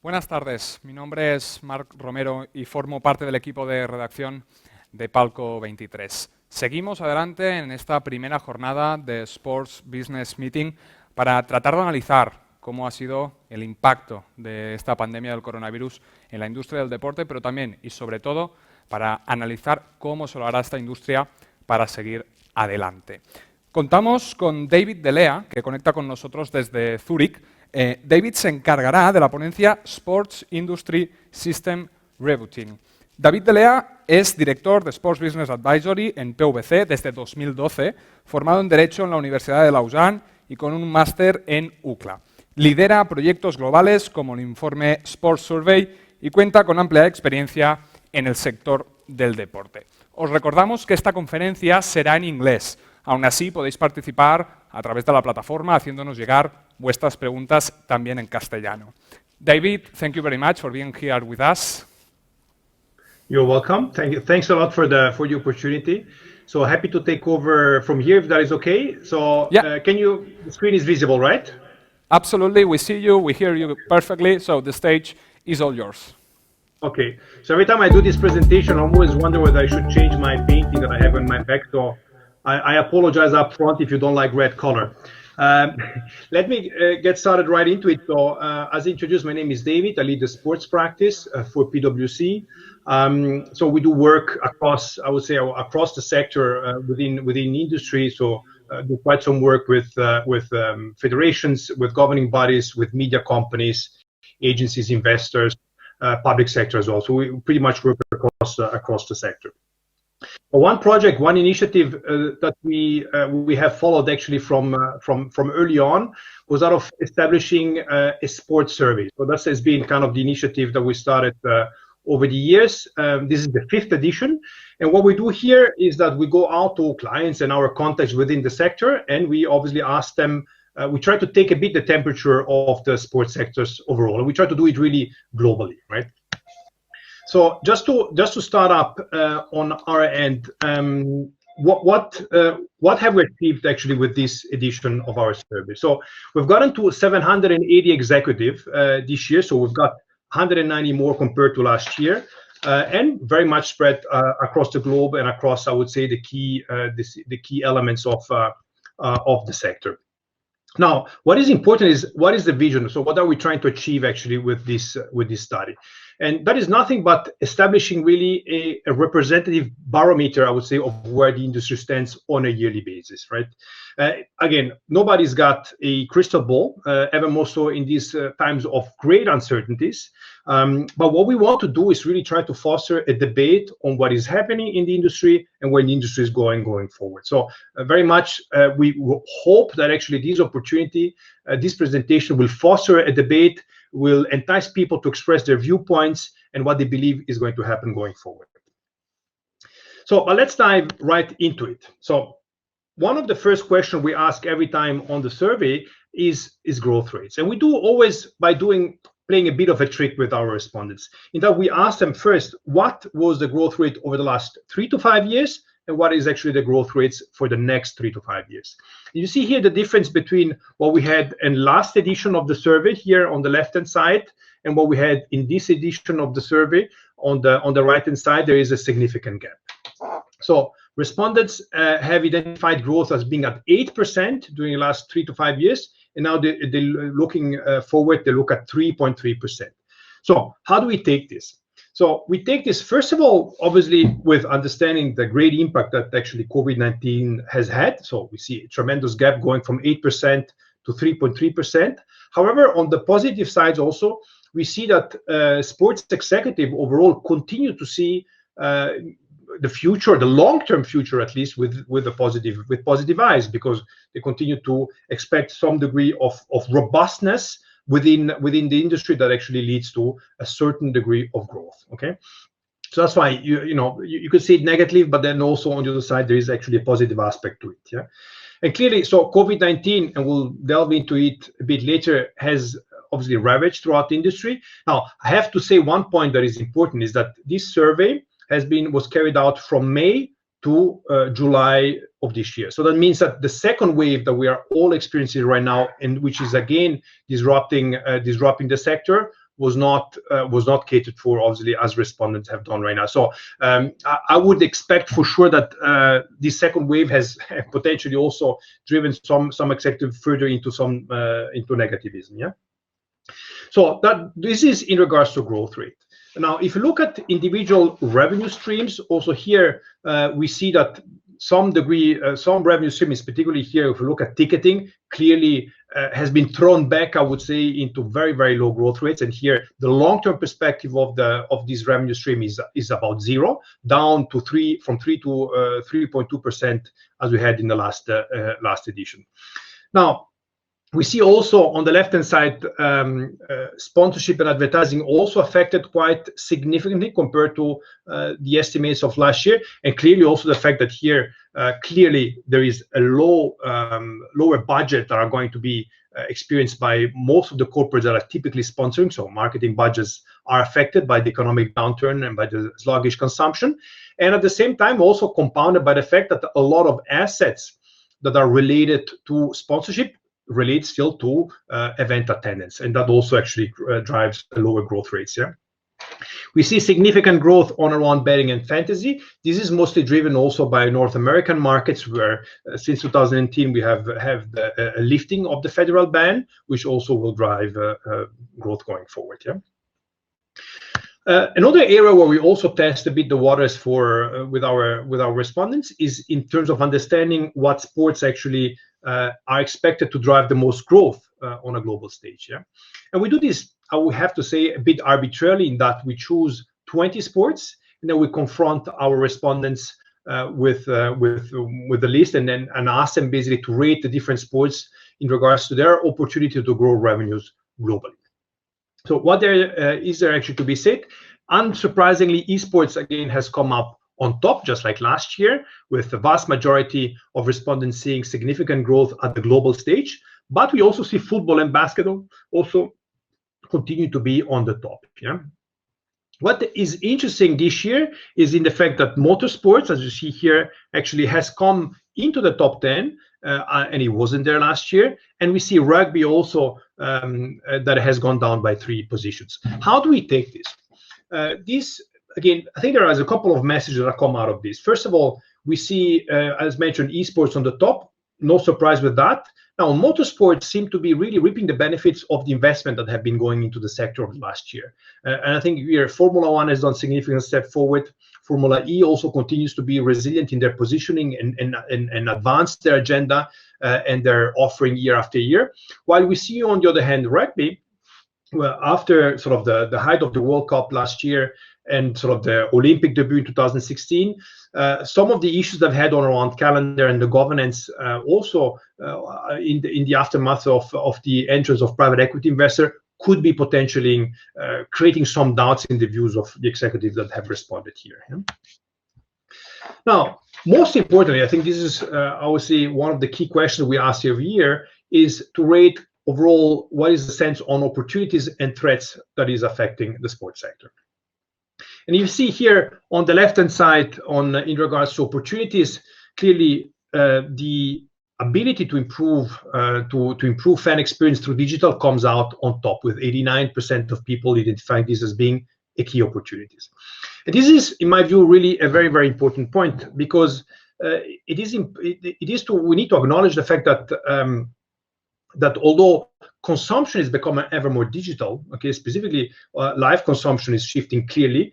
Buenas tardes, mi nombre es Marc Romero y formo parte del equipo de redacción de Palco 23. Seguimos adelante en esta primera jornada de Sports Business Meeting para tratar de analizar cómo ha sido el impacto de esta pandemia del coronavirus en la industria del deporte, pero también y sobre todo para analizar cómo se lo hará esta industria para seguir adelante. Contamos con David Dellea, que conecta con nosotros desde Zúrich. David se encargará de la ponencia Sports Industry System Rebooting. David Dellea es director de Sports Business Advisory en PwC desde 2012, formado en Derecho en la Universidad de Lausanne y con un máster en UCLA. Lidera proyectos globales como el informe Sports Survey y cuenta con amplia experiencia en el sector del deporte. Os recordamos que esta conferencia será en inglés. Aún así, podéis participar a través de la plataforma haciéndonos llegar vuestras preguntas también en castellano. David, thank you very much for being here with us. You're welcome. Thank you. Thanks a lot for the opportunity. So happy to take over from here if that is okay. So yeah. The screen is visible, right? Absolutely. We see you. We hear you perfectly. So the stage is all yours. Okay. So every time I do this presentation, I always wonder whether I should change my painting that I have on my back. So I apologize up front if you don't like red color. Let me get started right into it. So as introduced, my name is David. I lead the sports practice for PwC. So we do work across, I would say, across the sector within industry. So do quite some work with federations, with governing bodies, with media companies, agencies, investors, public sector as well. So we pretty much work across the sector. One project, one initiative that we have followed actually from early on was that of establishing a sports survey. So that has been kind of the initiative that we started over the years. This is the 5th edition, and what we do here is that we go out to clients and our contacts within the sector, and we obviously ask them. We try to take a bit the temperature of the sports sectors overall, and we try to do it really globally, right? So just to start up on our end, what have we achieved actually with this edition of our survey? So we've gotten to 780 executives this year. So we've got 190 more compared to last year, and very much spread across the globe and across, I would say, the key elements of the sector. Now, what is important is what is the vision? So what are we trying to achieve actually with this study? And that is nothing but establishing really a representative barometer, I would say, of where the industry stands on a yearly basis, right? Again, nobody's got a crystal ball, ever more so in these times of great uncertainties. But what we want to do is really try to foster a debate on what is happening in the industry and where the industry is going forward. So very much we hope that actually this opportunity, this presentation will foster a debate, will entice people to express their viewpoints and what they believe is going to happen going forward. So let's dive right into it. So one of the first questions we ask every time on the survey is growth rates. And we do always by playing a bit of a trick with our respondents, in that we ask them first, what was the growth rate over the last 3 to 5 years? And what is actually the growth rates for the next 3 to 5 years? You see here the difference between what we had in last edition of the survey here on the left-hand side and what we had in this edition of the survey on the right-hand side. There is a significant gap. So respondents have identified growth as being at 8% during the last 3 to 5 years, and now they're looking forward. They look at 3.3%. So how do we take this? So we take this, first of all, obviously, with understanding the great impact that actually COVID-19 has had. So we see a tremendous gap going from 8% to 3.3%. However, on the positive side also, we see that sports executive overall continue to see the future, the long-term future at least, with positive eyes, because they continue to expect some degree of robustness within the industry that actually leads to a certain degree of growth. Okay, so that's why you could see it negative, but then also on the other side there is actually a positive aspect to it. Yeah, and clearly, so COVID-19, and we'll delve into it a bit later, has obviously ravaged throughout the industry. Now, I have to say one point that is important is that this survey was carried out from May to July of this year. So that means that the second wave that we are all experiencing right now, and which is again disrupting the sector, was not catered for, obviously, as respondents have done right now. So I would expect for sure that this second wave has potentially also driven some executive further into negativism. Yeah. So this is in regards to growth rate. Now, if you look at individual revenue streams, also here we see that some revenue streams, particularly here, if you look at ticketing, clearly has been thrown back, I would say, into very, very low growth rates. And here, the long-term perspective of this revenue stream is about 0, down to from 3 to 3.2% as we had in the last edition. Now, we see also on the left-hand side, sponsorship and advertising also affected quite significantly compared to the estimates of last year, and clearly also the fact that here clearly there is a lower budget that are going to be experienced by most of the corporates that are typically sponsoring. So marketing budgets are affected by the economic downturn and by the sluggish consumption, and at the same time also compounded by the fact that a lot of assets that are related to sponsorship relate still to event attendance, and that also actually drives lower growth rates. Yeah, we see significant growth on around betting and fantasy. This is mostly driven also by North American markets, where since 2010 we have a lifting of the federal ban, which also will drive growth going forward. Yeah. Another area where we also test a bit the waters with our respondents is in terms of understanding what sports actually are expected to drive the most growth on a global stage. Yeah, and we do this, I would have to say, a bit arbitrarily, in that we choose 20 sports and then we confront our respondents with the list and ask them basically to rate the different sports in regards to their opportunity to grow revenues globally. So what is there actually to be said? Unsurprisingly, esports again has come up on top, just like last year, with the vast majority of respondents seeing significant growth at the global stage. But we also see football and basketball also continue to be on the top. Yeah. What is interesting this year is in the fact that motorsports, as you see here, actually has come into the top 10, and it wasn't there last year. And we see rugby also that has gone down by 3 positions. How do we take this? Again, I think there is a couple of messages that come out of this. First of all, we see, as mentioned, esports on the top. No surprise with that. Now, motorsports seem to be really reaping the benefits of the investment that have been going into the sector of last year. And I think here Formula One has done significant step forward. Formula E also continues to be resilient in their positioning and advance their agenda and their offering year after year. While we see, on the other hand, rugby, well, after sort of the height of the World Cup last year and sort of the Olympic debut in 2016, some of the issues they've had on around calendar and the governance also in the aftermath of the entrance of private equity investor could be potentially creating some doubts in the views of the executives that have responded here. Yeah? Now, most importantly, I think this is obviously one of the key questions we ask every year, is to rate overall what is the sense on opportunities and threats that is affecting the sports sector. And you see here on the left-hand side, in regards to opportunities, clearly the ability to improve fan experience through digital comes out on top, with 89% of people identifying this as being a key opportunities. And this is, in my view, really a very, very important point, because we need to acknowledge the fact that that although consumption is becoming ever more digital, okay, specifically live consumption is shifting clearly,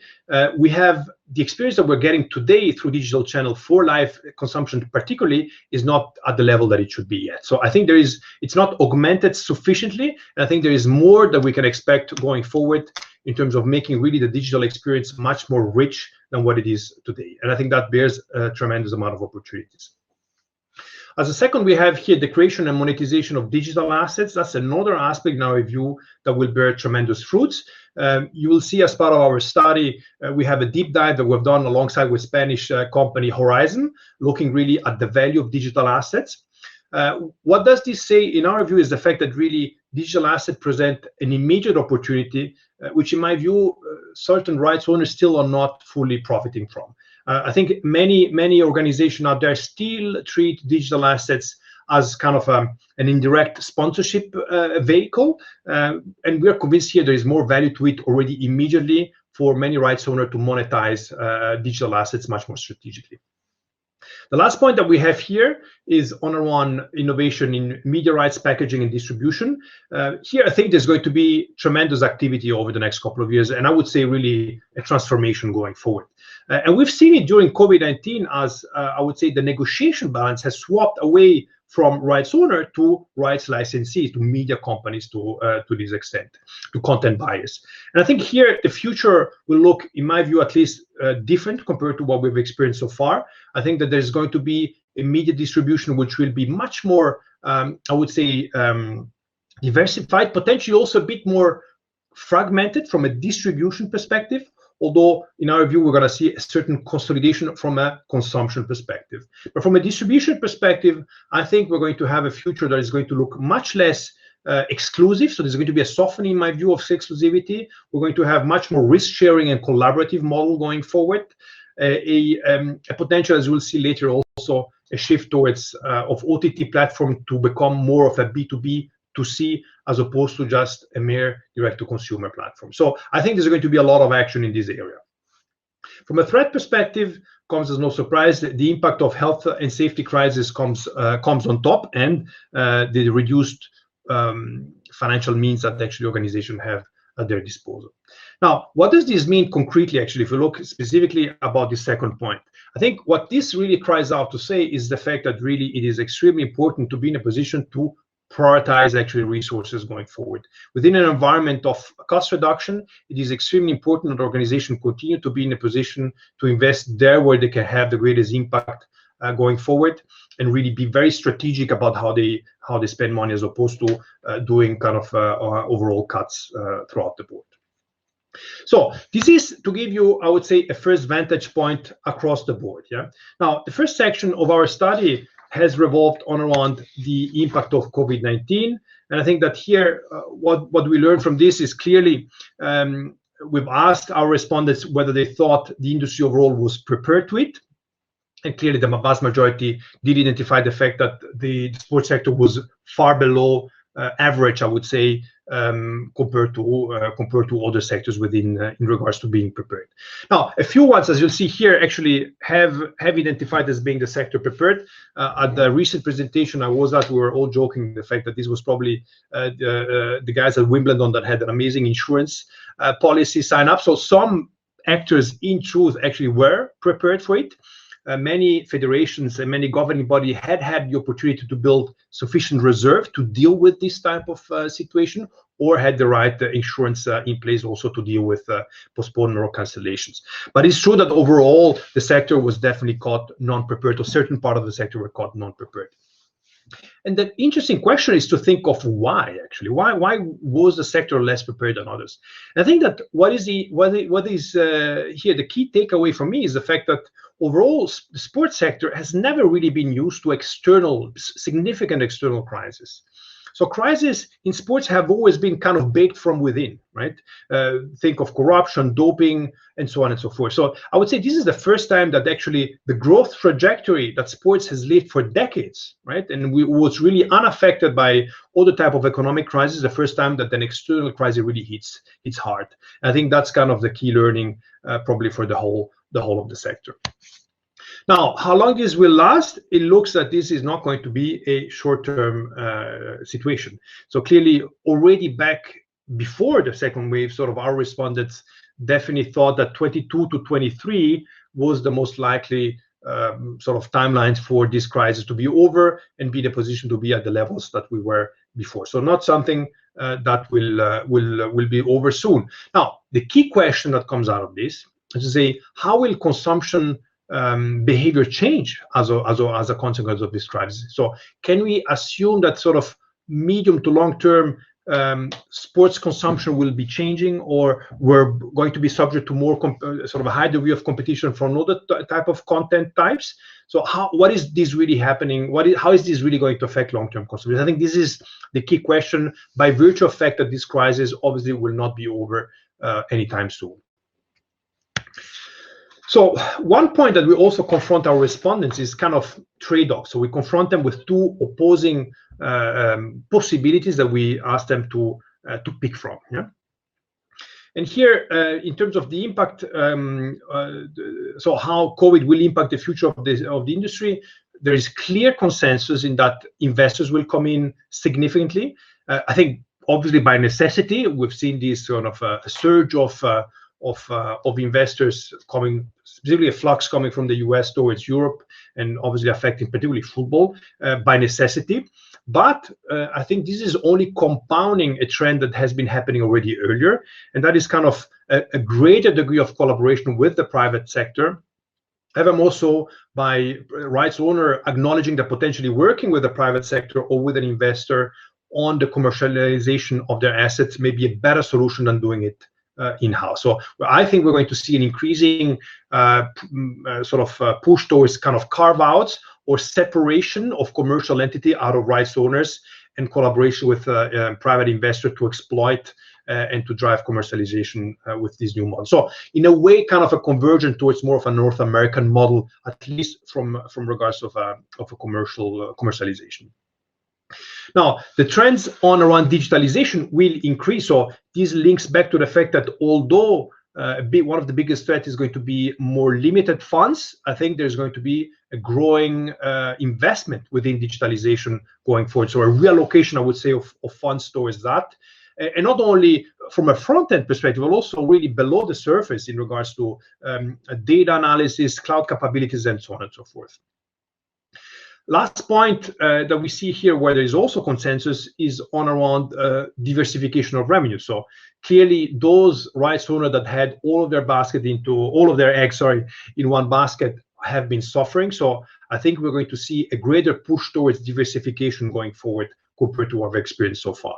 we have the experience that we're getting today through digital channel for live consumption particularly is not at the level that it should be yet. So I think it's not augmented sufficiently, and I think there is more that we can expect going forward in terms of making really the digital experience much more rich than what it is today. And I think that bears a tremendous amount of opportunities. As a second, we have here the creation and monetization of digital assets. That's another aspect in our view that will bear tremendous fruits. You will see as part of our study, we have a deep dive that we've done alongside with Spanish company Horizon, looking really at the value of digital assets. What does this say in our view is the fact that really digital assets present an immediate opportunity, which in my view, certain rights owners still are not fully profiting from. I think many organizations out there still treat digital assets as kind of an indirect sponsorship vehicle, and we are convinced here there is more value to it already immediately for many rights owners to monetize digital assets much more strategically. The last point that we have here is on innovation in media rights packaging and distribution. Here, I think there's going to be tremendous activity over the next couple of years, and I would say really a transformation going forward. And we've seen it during COVID-19 as I would say the negotiation balance has swapped away from rights owner to rights licensees, to media companies to this extent, to content buyers. And I think here the future will look, in my view at least, different compared to what we've experienced so far. I think that there's going to be a media distribution which will be much more, I would say, diversified, potentially also a bit more fragmented from a distribution perspective, although in our view we're going to see a certain consolidation from a consumption perspective. But from a distribution perspective, I think we're going to have a future that is going to look much less exclusive. So there's going to be a softening, in my view, of exclusivity. We're going to have much more risk sharing and collaborative model going forward. A potential, as we'll see later, also a shift towards of OTT platform to become more of a B2B to C, as opposed to just a mere direct-to-consumer platform. So I think there's going to be a lot of action in this area. From a threat perspective, comes as no surprise, the impact of health and safety crisis comes on top, and the reduced financial means that actually organizations have at their disposal. Now, what does this mean concretely, actually, if we look specifically about the second point? I think what this really cries out to say is the fact that really it is extremely important to be in a position to prioritize actually resources going forward. Within an environment of cost reduction, it is extremely important that organizations continue to be in a position to invest there where they can have the greatest impact going forward, and really be very strategic about how they spend money, as opposed to doing kind of overall cuts throughout the board. So this is to give you, I would say, a first vantage point across the board. Yeah. Now, the first section of our study has revolved around the impact of COVID-19. And I think that here, what we learned from this is clearly, we've asked our respondents whether they thought the industry overall was prepared to it. And clearly the vast majority did identify the fact that the sports sector was far below average, I would say, compared to other sectors within in regards to being prepared. Now, a few ones, as you'll see here, actually have identified as being the sector prepared. At the recent presentation I was at, we were all joking the fact that this was probably the guys at Wimbledon that had an amazing insurance policy sign up. So some actors, in truth, actually were prepared for it. Many federations and many governing bodies had the opportunity to build sufficient reserve to deal with this type of situation, or had the right insurance in place also to deal with postponement or cancellations. But it's true that overall the sector was definitely caught non-prepared, or certain part of the sector were caught non-prepared. And the interesting question is to think of why, actually. Why was the sector less prepared than others? And I think that what is here the key takeaway for me is the fact that overall the sports sector has never really been used to significant external crises. So crises in sports have always been kind of baked from within, right? Think of corruption, doping, and so on and so forth. So I would say this is the first time that actually the growth trajectory that sports has lived for decades, right? And was really unaffected by other type of economic crisis, the first time that an external crisis really hits hard. And I think that's kind of the key learning probably for the whole of the sector. Now, how long this will last? It looks that this is not going to be a short-term situation. So clearly, already back before the second wave, sort of our respondents definitely thought that 22 to 23 was the most likely sort of timelines for this crisis to be over and be in a position to be at the levels that we were before. So not something that will be over soon. Now, the key question that comes out of this is to say, how will consumption behavior change as a consequence of this crisis? So can we assume that sort of medium to long term sports consumption will be changing, or we're going to be subject to more sort of a high degree of competition from other type of content types? So what is this really happening? How is this really going to affect long-term consumption? I think this is the key question, by virtue of the fact that this crisis obviously will not be over anytime soon. So one point that we also confront our respondents is kind of trade-offs. So we confront them with two opposing possibilities that we ask them to pick from. Yeah. And here, in terms of the impact, so how COVID will impact the future of the industry, there is clear consensus in that investors will come in significantly. I think, obviously, by necessity, we've seen this sort of a surge of investors coming, specifically a flux coming from the US towards Europe, and obviously affecting particularly football by necessity. But I think this is only compounding a trend that has been happening already earlier, and that is kind of a greater degree of collaboration with the private sector. Ever more so by rights owner acknowledging that potentially working with the private sector or with an investor on the commercialization of their assets may be a better solution than doing it in-house. So I think we're going to see an increasing push towards kind of carve-outs or separation of commercial entity out of rights owners and collaboration with private investor to exploit and to drive commercialization with these new models. So in a way, kind of a conversion towards more of a North American model, at least from regards of a commercialization. Now, the trends on around digitalization will increase. So this links back to the fact that although one of the biggest threats is going to be more limited funds, I think there's going to be a growing investment within digitalization going forward. So a reallocation, I would say, of funds towards that. And not only from a front-end perspective, but also really below the surface in regards to data analysis, cloud capabilities, and so on and so forth. Last point that we see here where there is also consensus is on around diversification of revenue. So clearly those rights owners that had all of their eggs in one basket have been suffering. So I think we're going to see a greater push towards diversification going forward compared to what we've experienced so far.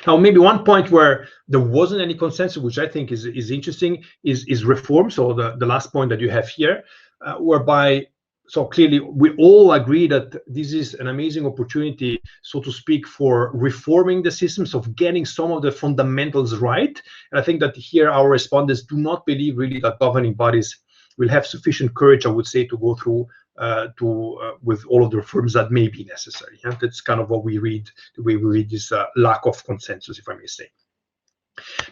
Now, maybe one point where there wasn't any consensus, which I think is interesting, is reform. So the last point that you have here, whereby, so clearly we all agree that this is an amazing opportunity, so to speak, for reforming the systems, of getting some of the fundamentals right. And I think that here our respondents do not believe really that governing bodies will have sufficient courage, I would say, to go through with all of the reforms that may be necessary. And that's kind of what we read, the way we read this lack of consensus, if I may say.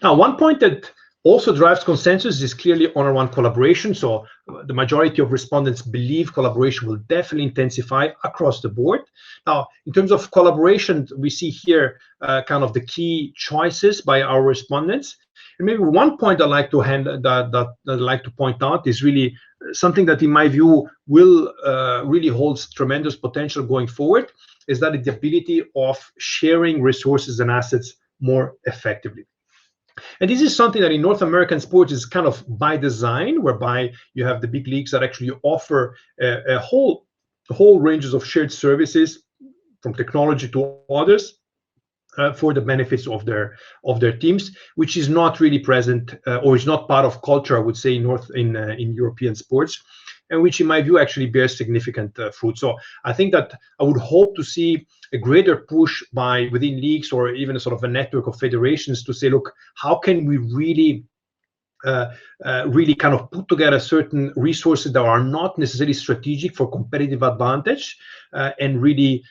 Now, one point that also drives consensus is clearly on around collaboration. So the majority of respondents believe collaboration will definitely intensify across the board. Now, in terms of collaboration, we see here kind of the key choices by our respondents. And maybe one point I'd like to point out is really something that, in my view, will really holds tremendous potential going forward, is that the ability of sharing resources and assets more effectively. And this is something that in North American sports is kind of by design, whereby you have the big leagues that actually offer a whole ranges of shared services, from technology to others, for the benefits of their teams, which is not really present or is not part of culture, I would say, in European sports, and which, in my view, actually bears significant fruit. So I think that I would hope to see a greater push within leagues or even a sort of a network of federations to say, look, how can we really kind of put together certain resources that are not necessarily strategic for competitive advantage, and really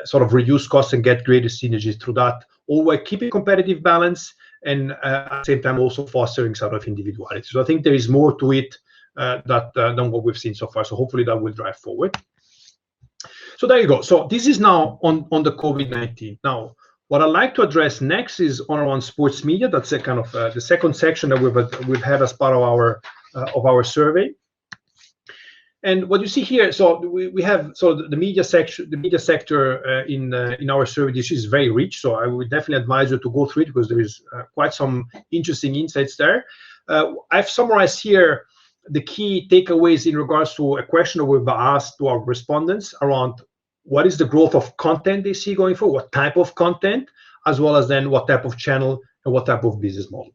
sort of reduce costs and get greater synergies through that, all while keeping competitive balance and at the same time also fostering sort of individuality. So I think there is more to it than what we've seen so far. So hopefully that will drive forward. So there you go. So this is now on the COVID-19. Now, what I'd like to address next is on around sports media. That's a kind of the second section that we've had as part of our survey. And what you see here, so we have the media section, the media sector in our survey. This is very rich. So I would definitely advise you to go through it because there is quite some interesting insights there. I've summarized here the key takeaways in regards to a question that we've asked to our respondents around what is the growth of content they see going forward, what type of content, as well as then what type of channel and what type of business model.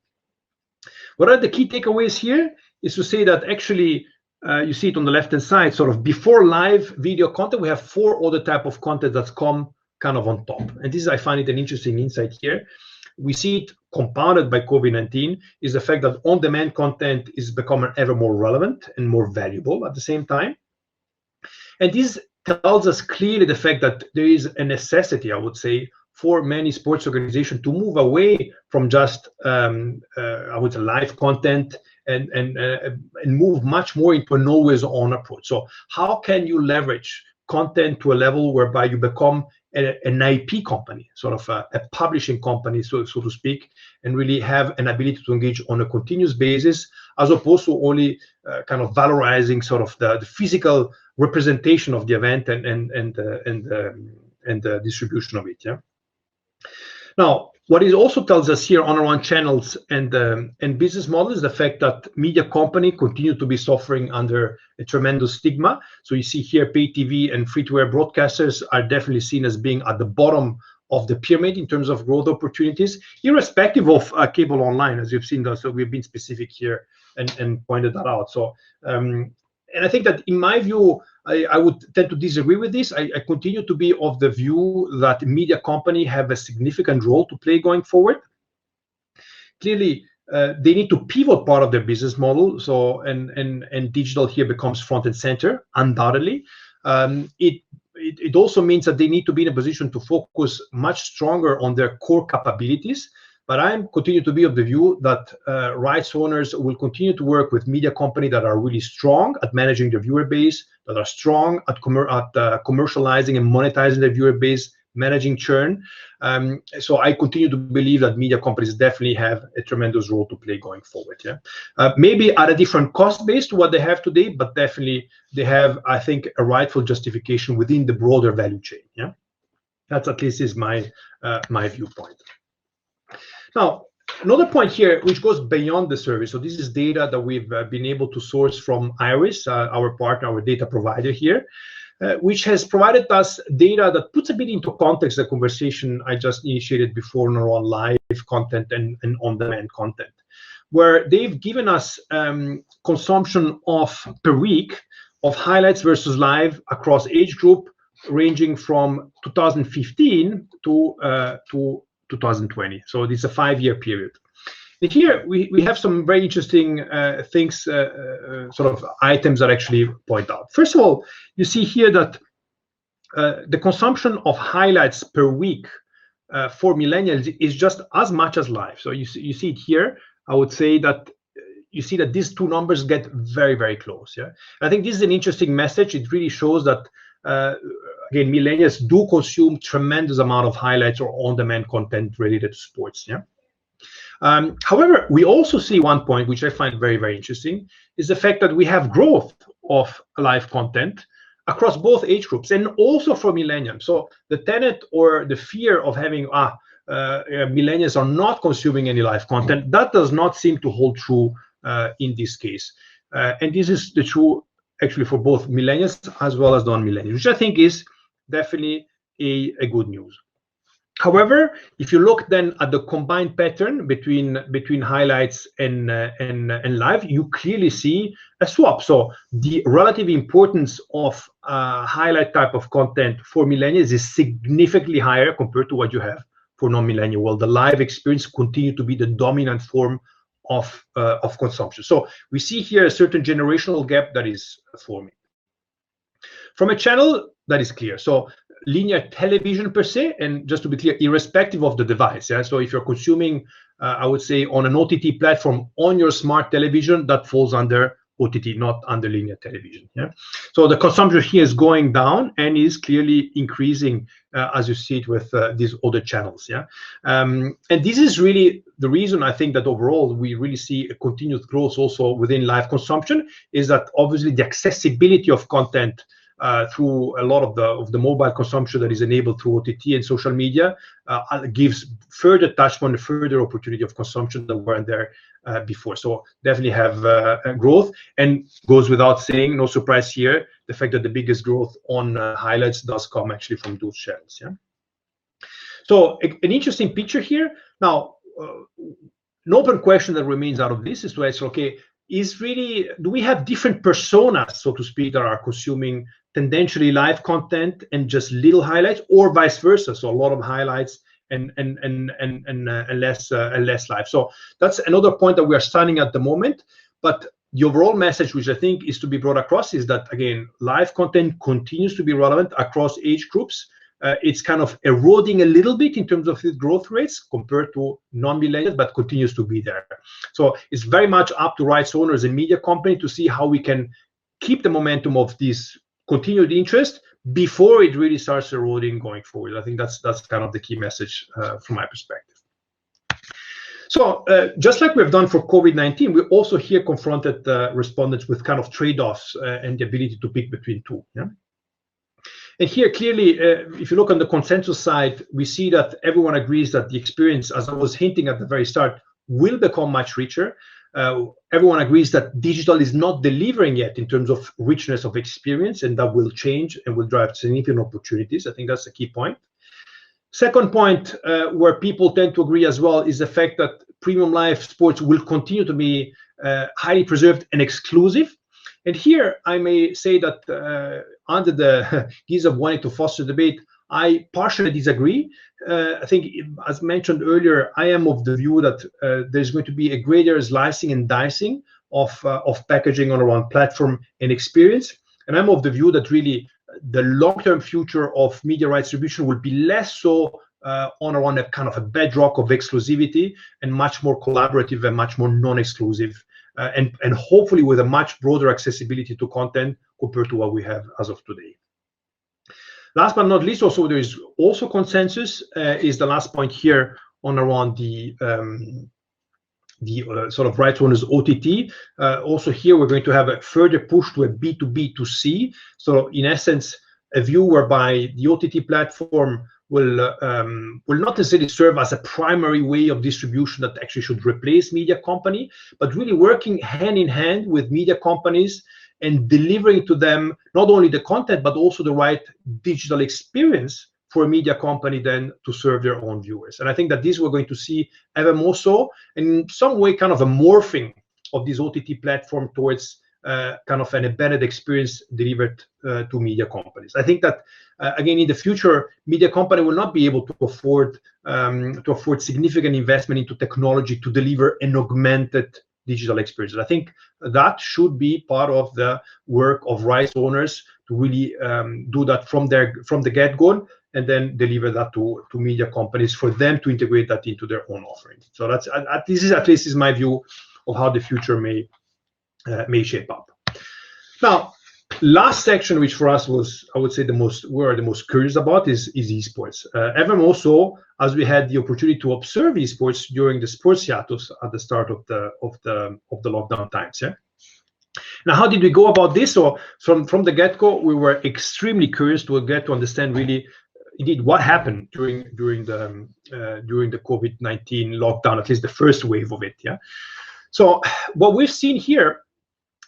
What are the key takeaways here is to say that actually, you see it on the left-hand side, sort of before live video content, we have 4 other type of content that's come kind of on top. And this is, I find it an interesting insight here. we see it compounded by COVID-19, is the fact that on-demand content is becoming ever more relevant and more valuable at the same time. And this tells us clearly the fact that there is a necessity, I would say, for many sports organizations to move away from just, I would say, live content and move much more into an always-on approach. So how can you leverage content to a level whereby you become an IP company, sort of a publishing company, so to speak, and really have an ability to engage on a continuous basis, as opposed to only kind of valorizing sort of the physical representation of the event and the distribution of it. Yeah. Now, what it also tells us here on around channels and business models is the fact that media companies continue to be suffering under a tremendous stigma. So you see here, pay TV and free-to-air broadcasters are definitely seen as being at the bottom of the pyramid in terms of growth opportunities, irrespective of cable online, as you've seen. So we've been specific here and pointed that out. So, and I think that in my view, I would tend to disagree with this. I continue to be of the view that media companies have a significant role to play going forward. Clearly, they need to pivot part of their business model. So, and digital here becomes front and center, undoubtedly. It also means that they need to be in a position to focus much stronger on their core capabilities. But I continue to be of the view that rights owners will continue to work with media companies that are really strong at managing their viewer base, that are strong at commercializing and monetizing their viewer base, managing churn. So I continue to believe that media companies definitely have a tremendous role to play going forward. Yeah, maybe at a different cost base to what they have today, but definitely they have, I think, a rightful justification within the broader value chain. Yeah, that's at least is my viewpoint. Now, another point here, which goes beyond the survey. So this is data that we've been able to source from Iris, our partner, our data provider here, which has provided us data that puts a bit into context the conversation I just initiated before around live content and on-demand content, where they've given us consumption per week of highlights versus live across age group, ranging from 2015 to 2020. So this is a 5-year period. And here we have some very interesting things, sort of items that actually point out. First of all, you see here that the consumption of highlights per week for millennials is just as much as live. So you see it here. I would say that you see that these two numbers get very, very close. Yeah, I think this is an interesting message. It really shows that again, millennials do consume tremendous amount of highlights or on-demand content related to sports. Yeah. However, we also see one point which I find very, very interesting is the fact that we have growth of live content across both age groups and also for millennials. So the tenet or the fear of having millennials are not consuming any live content, that does not seem to hold true in this case. And this is the true actually for both millennials as well as non-millennials, which I think is definitely a good news. However, if you look then at the combined pattern between highlights and live, you clearly see a swap. So the relative importance of highlight type of content for millennials is significantly higher compared to what you have for non-millennial. Well, the live experience continue to be the dominant form of consumption. So we see here a certain generational gap that is forming. From a channel, that is clear. So linear television per se, and just to be clear, irrespective of the device. Yeah? So if you're consuming, I would say, on an OTT platform on your smart television, that falls under OTT, not under linear television. Yeah. So the consumption here is going down and is clearly increasing as you see it with these other channels. Yeah. And this is really the reason I think that overall we really see a continued growth also within live consumption, is that obviously the accessibility of content through a lot of the mobile consumption that is enabled through OTT and social media gives further touchpoint, further opportunity of consumption that weren't there before. So definitely have growth, and goes without saying, no surprise here, the fact that the biggest growth on highlights does come actually from those channels. Yeah. So an interesting picture here. Now, an open question that remains out of this is to ask, okay, do we have different personas, so to speak, that are consuming tendentially live content and just little highlights, or vice versa? So a lot of highlights less live. So that's another point that we are studying at the moment. But the overall message, which I think is to be brought across, is that, again, live content continues to be relevant across age groups. It's kind of eroding a little bit in terms of its growth rates compared to non-millennials, but continues to be there. So it's very much up to rights owners and media company to see how we can keep the momentum of this continued interest before it really starts eroding going forward. I think that's kind of the key message from my perspective. So just like we've done for COVID-19, we also here confronted respondents with kind of trade-offs and the ability to pick between two. Yeah? And here, clearly, if you look on the consensus side, we see that everyone agrees that the experience, as I was hinting at the very start, will become much richer. Everyone agrees that digital is not delivering yet in terms of richness of experience, and that will change and will drive significant opportunities. I think that's a key point. Second point, where people tend to agree as well, is the fact that premium live sports will continue to be highly preserved and exclusive. And here, I may say that under the guise of wanting to foster debate, I partially disagree. I think, as mentioned earlier, I am of the view that there's going to be a greater slicing and dicing of packaging on around platform and experience. And I'm of the view that really the long-term future of media rights distribution will be less so on around a kind of a bedrock of exclusivity and much more collaborative and much more non-exclusive. And hopefully with a much broader accessibility to content compared to what we have as of today. Last but not least, also there is also consensus is the last point here on around the sort of rights owners OTT. Also here we're going to have a further push to a B2B2C. So in essence, a view whereby the OTT platform will not necessarily serve as a primary way of distribution that actually should replace media company, but really working hand in hand with media companies and delivering to them not only the content, but also the right digital experience for a media company then to serve their own viewers. And I think that this we're going to see ever more so, in some way kind of a morphing of this OTT platform towards kind of an embedded experience delivered to media companies. I think that again in the future, media company will not be able to afford significant investment into technology to deliver an augmented digital experience. I think that should be part of the work of rights owners to really do that from the get-go, and then deliver that to media companies for them to integrate that into their own offering. So that's this is at least is my view of how the future may shape up. Now, last section, which for us was, I would say, we're the most curious about is esports. Ever more so as we had the opportunity to observe esports during the sports hiatus at the start of the lockdown times. Yeah. Now, how did we go about this? So from the get-go, we were extremely curious to get to understand really, indeed, what happened during the COVID-19 lockdown, at least the first wave of it. Yeah. So what we've seen here,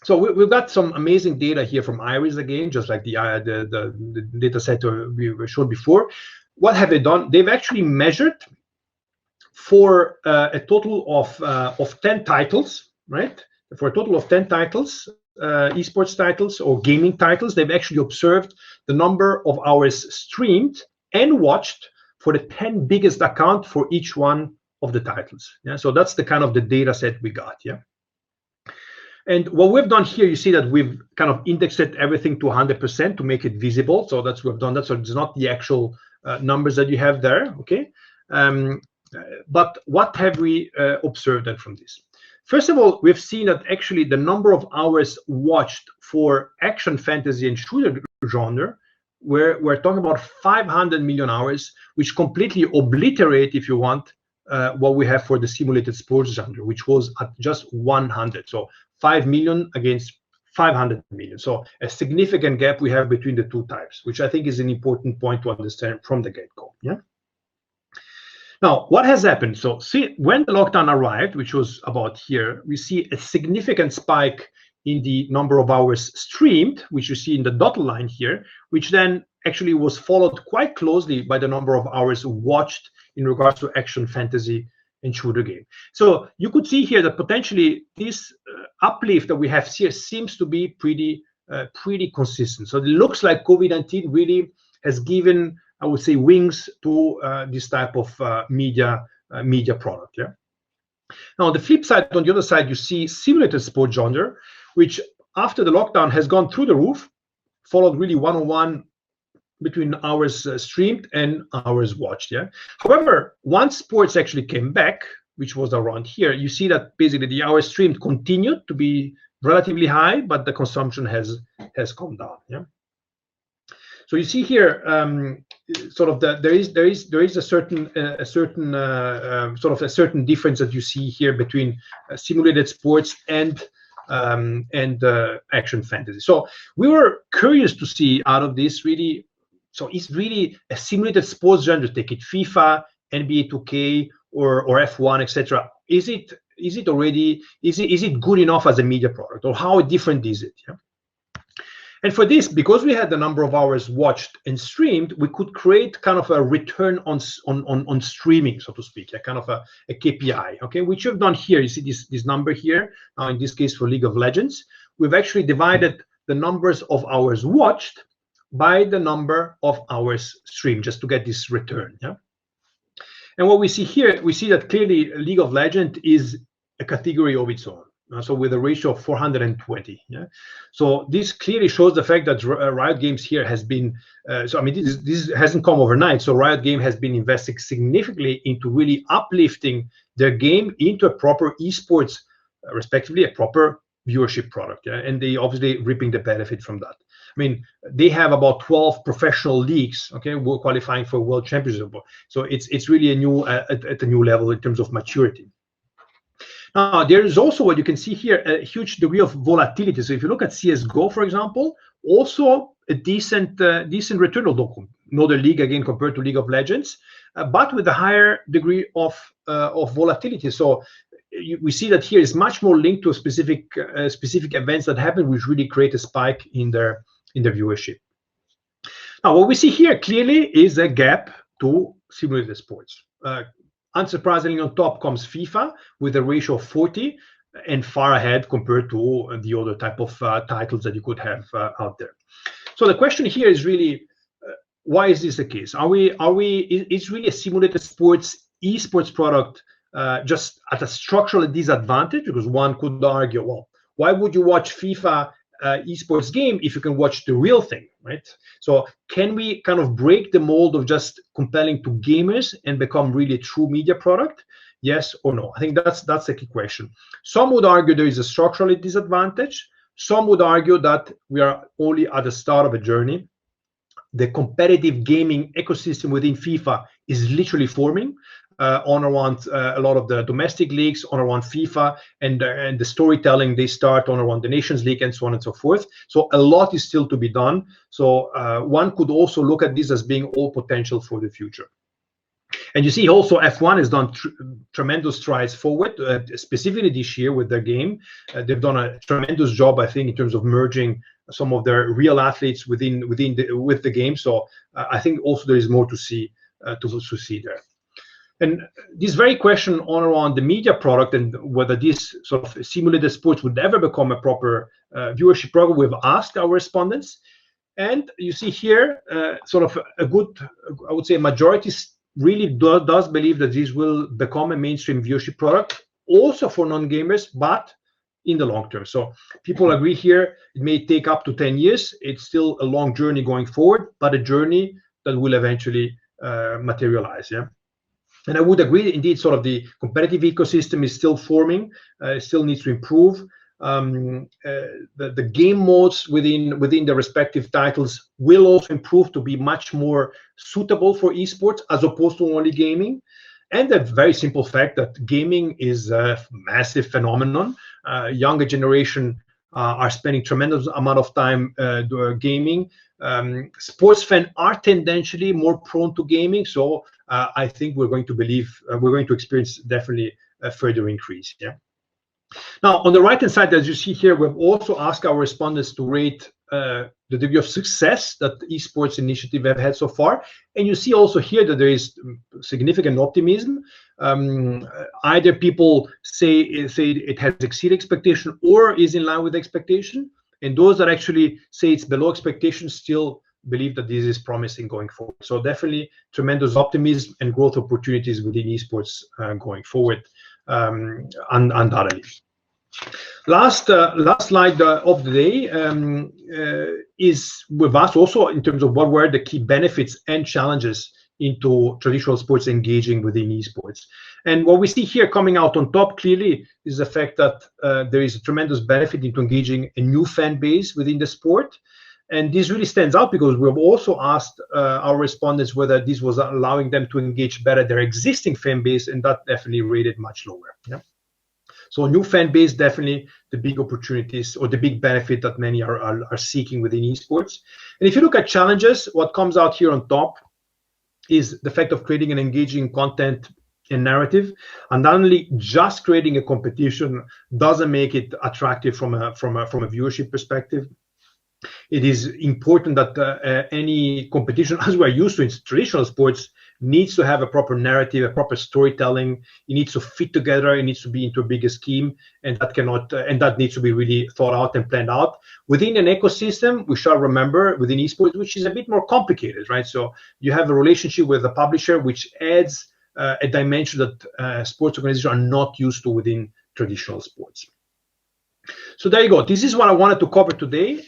so we've got some amazing data here from IRIS again, just like the data set we were showed before. What have they done? They've actually measured for a total of 10 titles, right? For a total of 10 titles, esports titles or gaming titles, they've actually observed the number of hours streamed and watched for the 10 biggest accounts for each one of the titles. Yeah, so that's the kind of the data set we got. Yeah. And what we've done here, you see that we've kind of indexed everything to 100% to make it visible. So that's we've done that. So it's not the actual numbers that you have there. Okay. But what have we observed then from this? First of all, we've seen that actually the number of hours watched for action, fantasy, and shooter genre, we're talking about 500 million hours, which completely obliterate, if you want, what we have for the simulated sports genre, which was at just 100. So 5 million against 500 million. So a significant gap we have between the two types, which I think is an important point to understand from the get-go. Yeah. Now, what has happened? So see, when the lockdown arrived, which was about here, we see a significant spike in the number of hours streamed, which you see in the dotted line here, which then actually was followed quite closely by the number of hours watched in regards to action, fantasy, and shooter game. So you could see here that potentially this uplift that we have here seems to be pretty consistent. So it looks like COVID-19 really has given, I would say, wings to this type of media product. Yeah. Now, on the flip side, on the other side, you see simulated sports genre, which after the lockdown has gone through the roof, followed really one-on-one between hours streamed and hours watched. Yeah. However, once sports actually came back, which was around here, you see that basically the hours streamed continued to be relatively high, but the consumption has come down. Yeah. So you see here, sort of there is a certain sort of a certain difference that you see here between simulated sports and action fantasy. So we were curious to see out of this really. So it's really a simulated sports genre. Take it FIFA, NBA 2K, or F1, etc. Is it good enough as a media product, or how different is it? Yeah? And for this, because we had the number of hours watched and streamed, we could create kind of a return on streaming, so to speak, a kind of a KPI. Okay, which we've done here. You see this number here. In this case, for League of Legends, we've actually divided the numbers of hours watched by the number of hours streamed, just to get this return. Yeah. And what we see here, we see that clearly League of Legends is a category of its own. So with a ratio of 420. Yeah. So this clearly shows the fact that Riot Games here has been. So I mean, this hasn't come overnight. So Riot Games has been investing significantly into really uplifting their game into a proper esports, respectively, a proper viewership product. Yeah. And they obviously reaping the benefit from that. I mean, they have about 12 professional leagues, okay, we're qualifying for World Championship. So it's really a new at a new level in terms of maturity. Now, there is also what you can see here, a huge degree of volatility. So if you look at CS:GO, for example, also a decent return, although another league again compared to League of Legends, but with a higher degree of volatility. So we see that here is much more linked to specific events that happen, which really create a spike in their viewership. Now, what we see here clearly is a gap to simulated sports. Unsurprisingly, on top comes FIFA with a ratio of 40 and far ahead compared to the other type of titles that you could have out there. So the question here is really, why is this the case? Is really a simulated sports esports product just at a structural disadvantage? Because one could argue, well, why would you watch FIFA esports game if you can watch the real thing, right? So can we kind of break the mold of just compelling to gamers and become really a true media product? Yes or no? I think that's the key question. Some would argue there is a structural disadvantage. Some would argue that we are only at the start of a journey. The competitive gaming ecosystem within FIFA is literally forming on around a lot of the domestic leagues, on around FIFA, and the storytelling they start on around the Nations League and so on and so forth. So a lot is still to be done. So one could also look at this as being all potential for the future. And you see also F1 has done tremendous strides forward, specifically this year with their game. They've done a tremendous job, I think, in terms of merging some of their real athletes with the game. So I think also there is more to see there. And this very question on around the media product and whether this sort of simulated sports would ever become a proper viewership program, we've asked our respondents. And you see here sort of a good, I would say, majority really does believe that this will become a mainstream viewership product, also for non-gamers, but in the long term. So people agree here, it may take up to 10 years. It's still a long journey going forward, but a journey that will eventually materialize. Yeah. And I would agree, indeed, sort of the competitive ecosystem is still forming, still needs to improve. The game modes within the respective titles will also improve to be much more suitable for esports as opposed to only gaming. And the very simple fact that gaming is a massive phenomenon. Younger generation are spending tremendous amount of time gaming. Sports fans are tendentially more prone to gaming, so I think we're going to experience definitely a further increase. Yeah. Now, on the right-hand side, as you see here, we've also asked our respondents to rate the degree of success that the esports initiative have had so far. And you see also here that there is significant optimism. Either people say it has exceeded expectation or is in line with expectation. And those that actually say it's below expectation still believe that this is promising going forward. So definitely tremendous optimism and growth opportunities within esports going forward, undoubtedly. Last slide of the day is with us also in terms of what were the key benefits and challenges into traditional sports engaging within esports. And what we see here coming out on top clearly is the fact that there is a tremendous benefit into engaging a new fan base within the sport. And this really stands out because we've also asked our respondents whether this was allowing them to engage better their existing fan base, and that definitely rated much lower. Yeah? So new fan base, definitely the big opportunities or the big benefit that many are seeking within esports. And if you look at challenges, what comes out here on top is the fact of creating an engaging content and narrative, and not only just creating a competition doesn't make it attractive from a viewership perspective. It is important that any competition, as we're used to in traditional sports, needs to have a proper narrative, a proper storytelling. It needs to fit together. It needs to be into a bigger scheme, and that needs to be really thought out and planned out within an ecosystem. We shall remember within esports, which is a bit more complicated, right? So you have a relationship with the publisher, which adds a dimension that sports organizations are not used to within traditional sports. So there you go. This is what I wanted to cover today.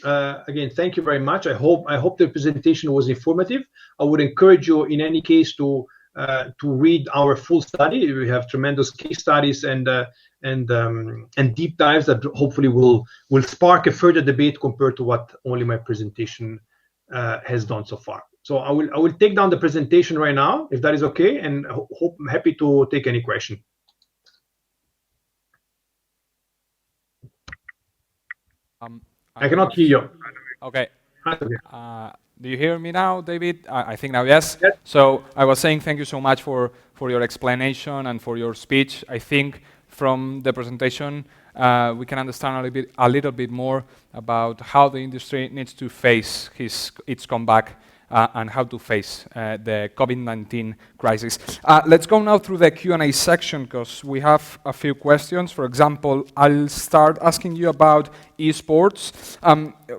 Again, thank you very much. I hope the presentation was informative. I would encourage you, in any case, to read our full study. We have tremendous case studies and deep dives that hopefully will spark a further debate compared to what only my presentation has done so far. So I will take down the presentation right now, if that is okay, and I'm happy to take any question. I cannot hear you. Okay. Do you hear me now, David? I think now, yes. Yes. So I was saying thank you so much for your explanation and for your speech. I think from the presentation, we can understand a little bit more about how the industry needs to face its comeback and how to face the COVID-19 crisis. Let's go now through the Q&A section because we have a few questions. For example, I'll start asking you about esports.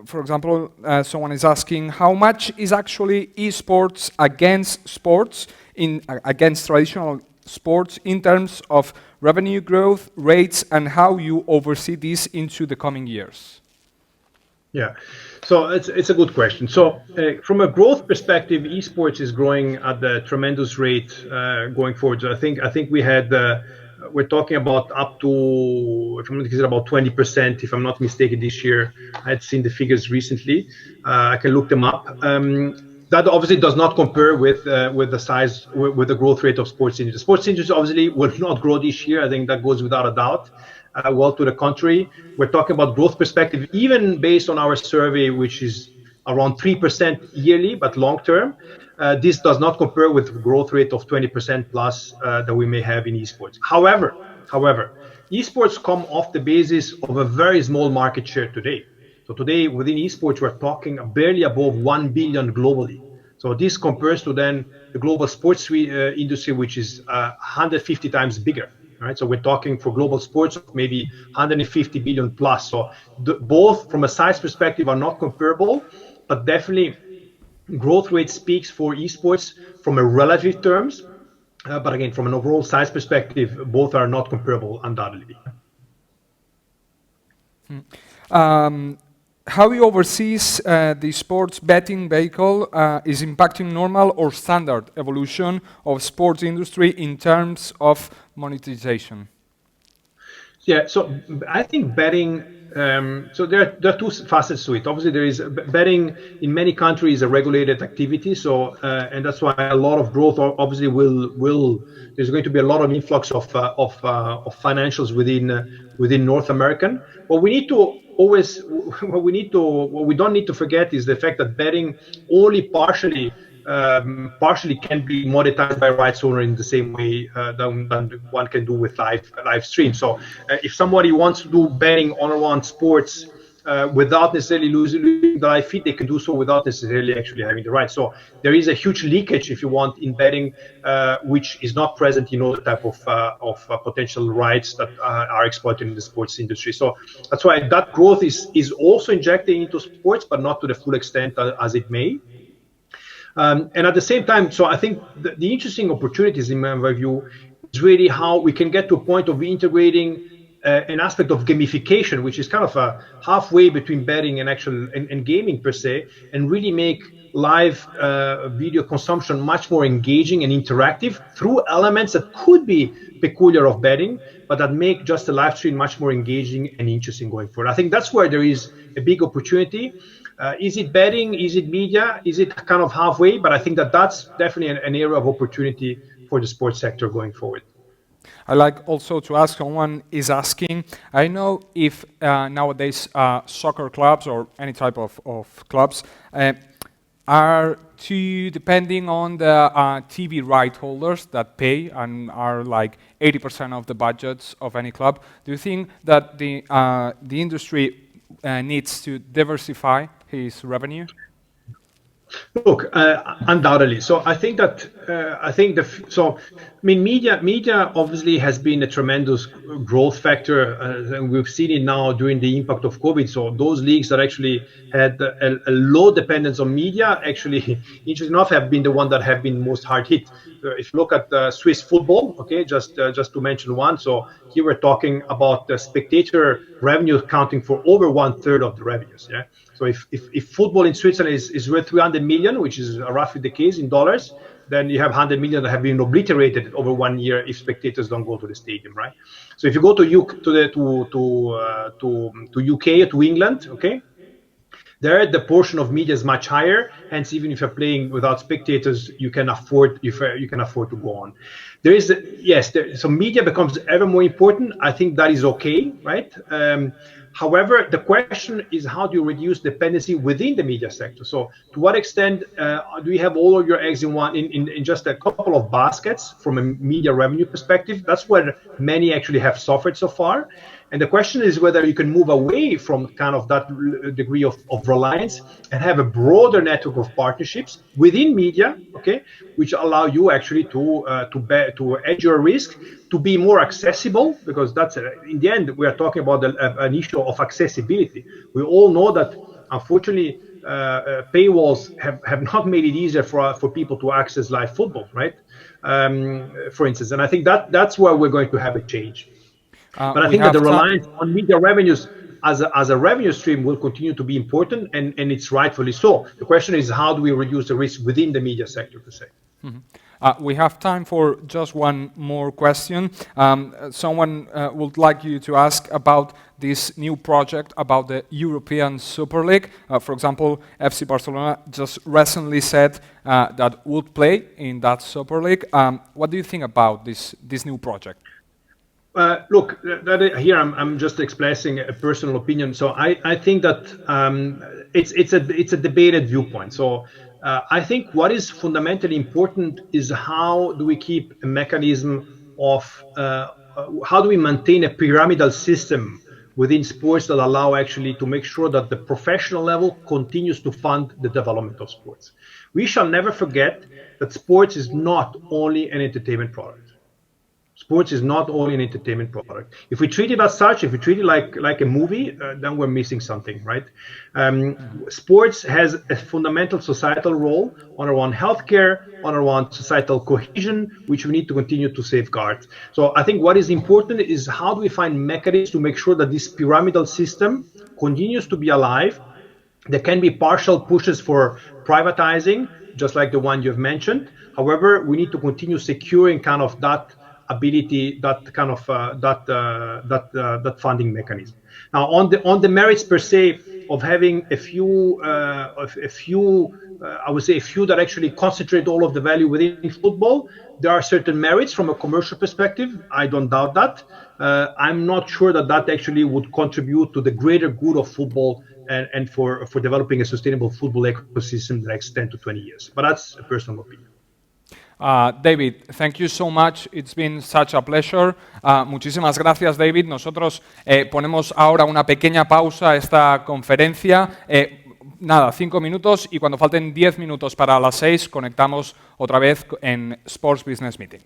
For example, someone is asking how much is actually esports against sports, against traditional sports in terms of revenue growth rates, and how you oversee this into the coming years? Yeah, so it's a good question. So from a growth perspective, esports is growing at a tremendous rate going forward. So I think we had we're talking about up to, if I'm not mistaken, about 20%, if I'm not mistaken, this year. I had seen the figures recently. I can look them up. That obviously does not compare with the size, with the growth rate of sports industry. Sports industry obviously will not grow this year. I think that goes without a doubt. Well, to the contrary, we're talking about growth perspective, even based on our survey, which is around 3% yearly, but long term. This does not compare with the growth rate of 20% plus that we may have in esports. However, esports come off the basis of a very small market share today. So today within esports, we're talking barely above 1 billion globally. So this compares to then the global sports industry, which is 150 times bigger. Right, so we're talking for global sports of maybe 150 billion plus. So both from a size perspective are not comparable, but definitely growth rate speaks for esports from a relative terms. But again, from an overall size perspective, both are not comparable, undoubtedly. How you oversees the sports betting vehicle is impacting normal or standard evolution of sports industry in terms of monetization? Yeah, so I think betting, so there are two facets to it. Obviously, there is betting in many countries a regulated activity. So, and that's why a lot of growth obviously there's going to be a lot of influx of financials within North American. What we don't need to forget is the fact that betting only partially can be monetized by rights owner in the same way than one can do with live stream. So if somebody wants to do betting on sports without necessarily losing the live feed, they can do so without necessarily actually having the right. So there is a huge leakage, if you want, in betting, which is not present in other type of potential rights that are exploited in the sports industry. So that's why that growth is also injecting into sports, but not to the full extent as it may. And at the same time, so I think the interesting opportunities in my view is really how we can get to a point of integrating an aspect of gamification, which is kind of a halfway between betting and actual and gaming per se, and really make live video consumption much more engaging and interactive through elements that could be peculiar of betting, but that make just the live stream much more engaging and interesting going forward. I think that's where there is a big opportunity. Is it betting? Is it media? Is it kind of halfway? But I think that that's definitely an area of opportunity for the sports sector going forward. I like also to ask, someone is asking, I know if nowadays soccer clubs or any type of clubs are too depending on the TV right holders that pay and are like 80% of the budgets of any club. Do you think that the industry needs to diversify his revenue? Look, undoubtedly. So I think that media obviously has been a tremendous growth factor, and we've seen it now during the impact of COVID. So those leagues that actually had a low dependence on media, actually, interesting enough, have been the one that have been most hard hit. If you look at Swiss football, okay, just to mention one. So here we're talking about the spectator revenue accounting for over 1/3 of the revenues. Yeah. So if football in Switzerland is worth 300 million, which is roughly the case in dollars, then you have 100 million that have been obliterated over 1 year if spectators don't go to the stadium, right? So if you go to UK, to England, okay, there the portion of media is much higher. Hence, even if you're playing without spectators, you can afford to go on. There is so media becomes ever more important. I think that is okay, right? However, the question is, how do you reduce dependency within the media sector? So to what extent do you have all of your eggs in just a couple of baskets from a media revenue perspective? That's where many actually have suffered so far. And the question is whether you can move away from kind of that degree of reliance and have a broader network of partnerships within media, okay, which allow you actually to hedge your risk, to be more accessible, because that's in the end we are talking about an issue of accessibility. We all know that unfortunately paywalls have not made it easier for people to access live football, right? For instance, and I think that's where we're going to have a change. But I think that the reliance on media revenues as a revenue stream will continue to be important, and it's rightfully so. The question is, how do we reduce the risk within the media sector per se? Mm-hmm. We have time for just one more question. Someone would like you to ask about this new project about the European Super League. For example, FC Barcelona just recently said that would play in that Super League. What do you think about this new project? Look, here I'm just expressing a personal opinion. So I think that it's a debated viewpoint. So I think what is fundamentally important is how do we keep a mechanism of how do we maintain a pyramidal system within sports that allow actually to make sure that the professional level continues to fund the development of sports. We shall never forget that sports is not only an entertainment product. Sports is not only an entertainment product. If we treat it as such, if we treat it like a movie, then we're missing something, right? Sports has a fundamental societal role on our own healthcare, on our own societal cohesion, which we need to continue to safeguard. So I think what is important is how do we find mechanisms to make sure that this pyramidal system continues to be alive. There can be partial pushes for privatizing, just like the one you've mentioned. However, we need to continue securing kind of that ability, that kind of that funding mechanism. Now, on the merits per se of having a few, I would say a few that actually concentrate all of the value within football, there are certain merits from a commercial perspective. I don't doubt that. I'm not sure that actually would contribute to the greater good of football and for developing a sustainable football ecosystem in the next 10 to 20 years. But that's a personal opinion. David, thank you so much. It's been such a pleasure. Muchísimas gracias, David. Nosotros ponemos ahora una pequeña pausa a esta conferencia. Nada, 5 minutos y cuando falten 10 minutos para las 6 conectamos otra vez en Sports Business Meeting.